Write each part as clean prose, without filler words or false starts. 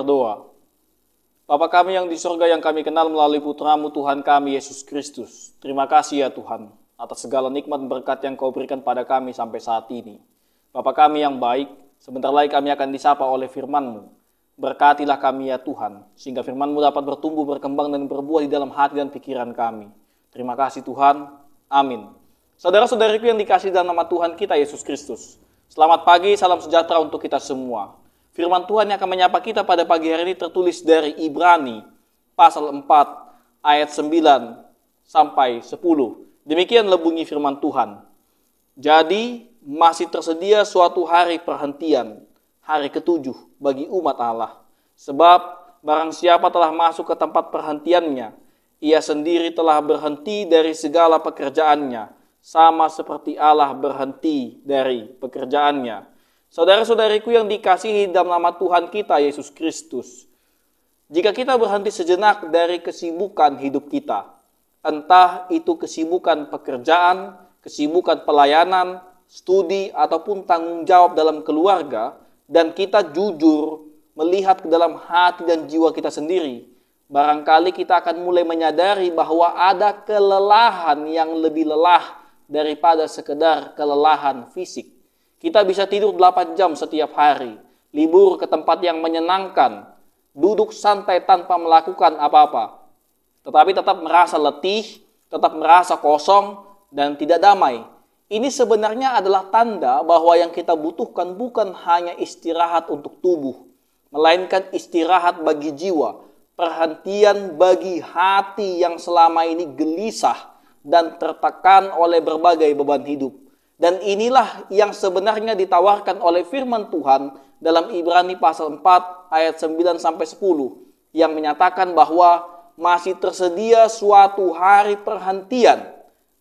berdoa. Bapa kami yang di surga yang kami kenal melalui Putra-Mu Tuhan kami Yesus Kristus. Terima kasih ya Tuhan atas segala nikmat berkat yang Kau berikan pada kami sampai saat ini. Bapa kami yang baik, sebentar lagi kami akan disapa oleh firman-Mu. Berkatilah kami ya Tuhan, sehingga firman-Mu dapat bertumbuh, berkembang, dan berbuah di dalam hati dan pikiran kami. Terima kasih Tuhan. Amin. Saudara-saudariku yang dikasihi dalam nama Tuhan kita Yesus Kristus. Selamat pagi, salam sejahtera untuk kita semua. Firman Tuhan yang akan menyapa kita pada pagi hari ini tertulis dari Ibrani pasal 4 ayat 9 sampai 10. Demikian bunyi firman Tuhan. Jadi masih tersedia suatu hari perhentian, hari ketujuh bagi umat Allah. Sebab barang siapa telah masuk ke tempat perhentiannya, ia sendiri telah berhenti dari segala pekerjaannya, sama seperti Allah berhenti dari pekerjaannya. Saudara-saudariku yang dikasihi dalam nama Tuhan kita Yesus Kristus, jika kita berhenti sejenak dari kesibukan hidup kita, entah itu kesibukan pekerjaan, kesibukan pelayanan, studi, ataupun tanggung jawab dalam keluarga, dan kita jujur melihat ke dalam hati dan jiwa kita sendiri, barangkali kita akan mulai menyadari bahwa ada kelelahan yang lebih lelah daripada sekedar kelelahan fisik. Kita bisa tidur 8 jam setiap hari, libur ke tempat yang menyenangkan, duduk santai tanpa melakukan apa-apa, tetapi tetap merasa letih, tetap merasa kosong, dan tidak damai. Ini sebenarnya adalah tanda bahwa yang kita butuhkan bukan hanya istirahat untuk tubuh, melainkan istirahat bagi jiwa, perhentian bagi hati yang selama ini gelisah dan tertekan oleh berbagai beban hidup. Dan inilah yang sebenarnya ditawarkan oleh firman Tuhan dalam Ibrani pasal 4 ayat 9 sampai 10 yang menyatakan bahwa masih tersedia suatu hari perhentian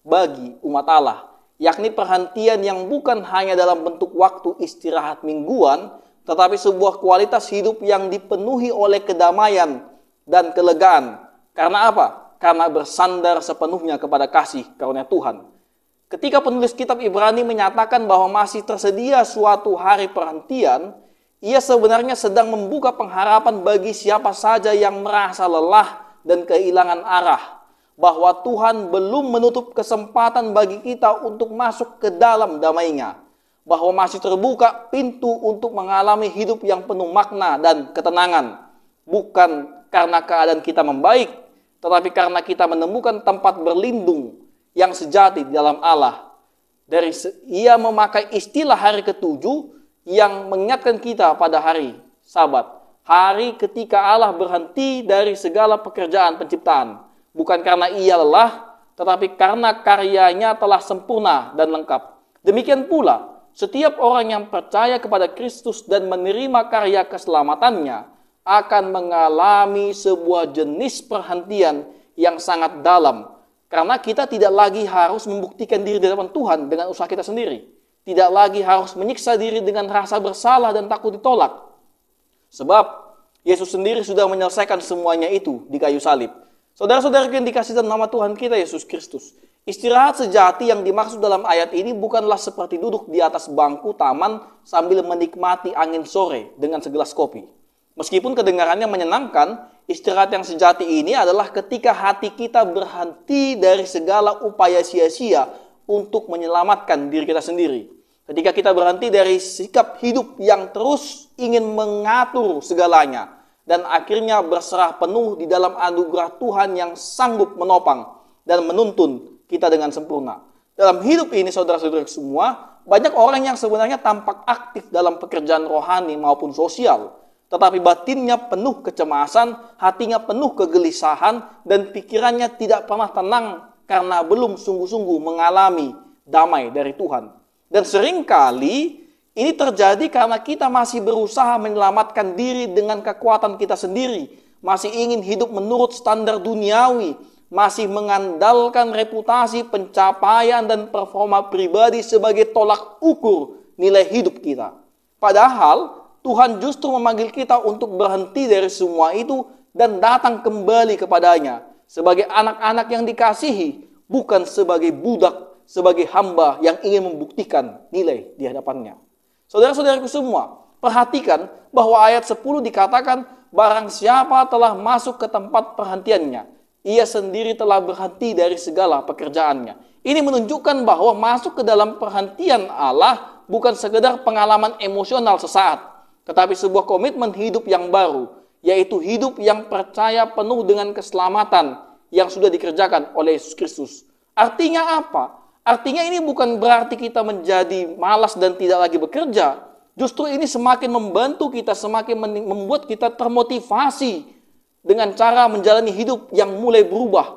bagi umat Allah, yakni perhentian yang bukan hanya dalam bentuk waktu istirahat mingguan, tetapi sebuah kualitas hidup yang dipenuhi oleh kedamaian dan kelegaan. Karena apa? Karena bersandar sepenuhnya kepada kasih karunia Tuhan. Ketika penulis kitab Ibrani menyatakan bahwa masih tersedia suatu hari perhentian, ia sebenarnya sedang membuka pengharapan bagi siapa saja yang merasa lelah dan kehilangan arah, bahwa Tuhan belum menutup kesempatan bagi kita untuk masuk ke dalam damai-Nya, bahwa masih terbuka pintu untuk mengalami hidup yang penuh makna dan ketenangan, bukan karena keadaan kita membaik, tetapi karena kita menemukan tempat berlindung yang sejati di dalam Allah. Ia memakai istilah hari ketujuh yang mengingatkan kita pada hari Sabat, hari ketika Allah berhenti dari segala pekerjaan penciptaan, bukan karena ia lelah, tetapi karena karyanya telah sempurna dan lengkap. Demikian pula setiap orang yang percaya kepada Kristus dan menerima karya keselamatannya akan mengalami sebuah jenis perhentian yang sangat dalam. Karena kita tidak lagi harus membuktikan diri di hadapan Tuhan dengan usaha kita sendiri. Tidak lagi harus menyiksa diri dengan rasa bersalah dan takut ditolak. Sebab Yesus sendiri sudah menyelesaikan semuanya itu di kayu salib. Saudara-saudara yang dikasihi dalam nama Tuhan kita Yesus Kristus, istirahat sejati yang dimaksud dalam ayat ini bukanlah seperti duduk di atas bangku taman sambil menikmati angin sore dengan segelas kopi. Meskipun kedengarannya menyenangkan, istirahat yang sejati ini adalah ketika hati kita berhenti dari segala upaya sia-sia untuk menyelamatkan diri kita sendiri. Ketika kita berhenti dari sikap hidup yang terus ingin mengatur segalanya, dan akhirnya berserah penuh di dalam anugerah Tuhan yang sanggup menopang dan menuntun kita dengan sempurna. Dalam hidup ini, saudara-saudara semua, banyak orang yang sebenarnya tampak aktif dalam pekerjaan rohani maupun sosial, tetapi batinnya penuh kecemasan, hatinya penuh kegelisahan, dan pikirannya tidak pernah tenang karena belum sungguh-sungguh mengalami damai dari Tuhan. Dan seringkali ini terjadi karena kita masih berusaha menyelamatkan diri dengan kekuatan kita sendiri, masih ingin hidup menurut standar duniawi, masih mengandalkan reputasi, pencapaian, dan performa pribadi sebagai tolak ukur nilai hidup kita. Padahal Tuhan justru memanggil kita untuk berhenti dari semua itu dan datang kembali kepadanya sebagai anak-anak yang dikasihi, bukan sebagai budak, sebagai hamba yang ingin membuktikan nilai di hadapannya. Saudara-saudaraku semua, perhatikan bahwa ayat 10 dikatakan barang siapa telah masuk ke tempat perhentiannya, ia sendiri telah berhenti dari segala pekerjaannya. Ini menunjukkan bahwa masuk ke dalam perhentian Allah bukan sekedar pengalaman emosional sesaat, tetapi sebuah komitmen hidup yang baru, yaitu hidup yang percaya penuh dengan keselamatan yang sudah dikerjakan oleh Yesus Kristus. Artinya apa? Artinya ini bukan berarti kita menjadi malas dan tidak lagi bekerja. Justru ini semakin membantu kita, semakin membuat kita termotivasi dengan cara menjalani hidup yang mulai berubah.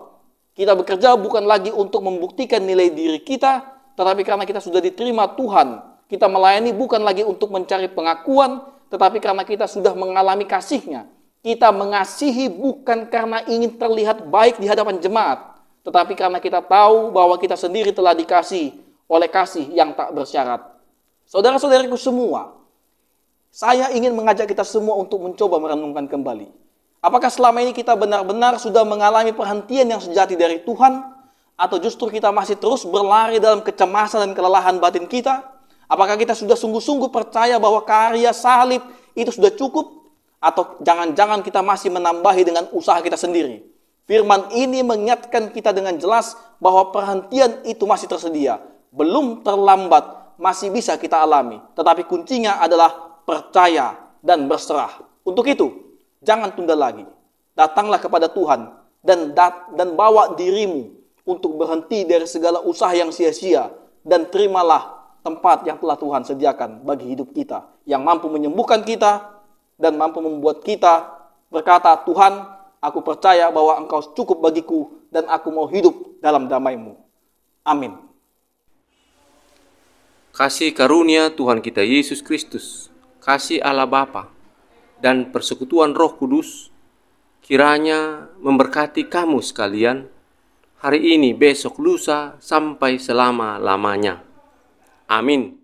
Kita bekerja bukan lagi untuk membuktikan nilai diri kita, tetapi karena kita sudah diterima Tuhan. Kita melayani bukan lagi untuk mencari pengakuan, tetapi karena kita sudah mengalami kasih-Nya. Kita mengasihi bukan karena ingin terlihat baik di hadapan jemaat, tetapi karena kita tahu bahwa kita sendiri telah dikasih oleh kasih yang tak bersyarat. Saudara-saudariku semua, saya ingin mengajak kita semua untuk mencoba merenungkan kembali. Apakah selama ini kita benar-benar sudah mengalami perhentian yang sejati dari Tuhan? Atau justru kita masih terus berlari dalam kecemasan dan kelelahan batin kita? Apakah kita sudah sungguh-sungguh percaya bahwa karya salib itu sudah cukup? Atau jangan-jangan kita masih menambahi dengan usaha kita sendiri? Firman ini mengingatkan kita dengan jelas bahwa perhentian itu masih tersedia. Belum terlambat, masih bisa kita alami. Tetapi kuncinya adalah percaya dan berserah. Untuk itu, jangan tunda lagi. Datanglah kepada Tuhan dan bawa dirimu untuk berhenti dari segala usaha yang sia-sia. Dan terimalah tempat yang telah Tuhan sediakan bagi hidup kita, yang mampu menyembuhkan kita dan mampu membuat kita berkata, Tuhan, aku percaya bahwa Engkau cukup bagiku dan aku mau hidup dalam damai-Mu. Amin. Kasih karunia Tuhan kita Yesus Kristus, kasih Allah Bapa, dan persekutuan Roh Kudus, kiranya memberkati kamu sekalian, hari ini, besok, lusa, sampai selama-lamanya. Amin.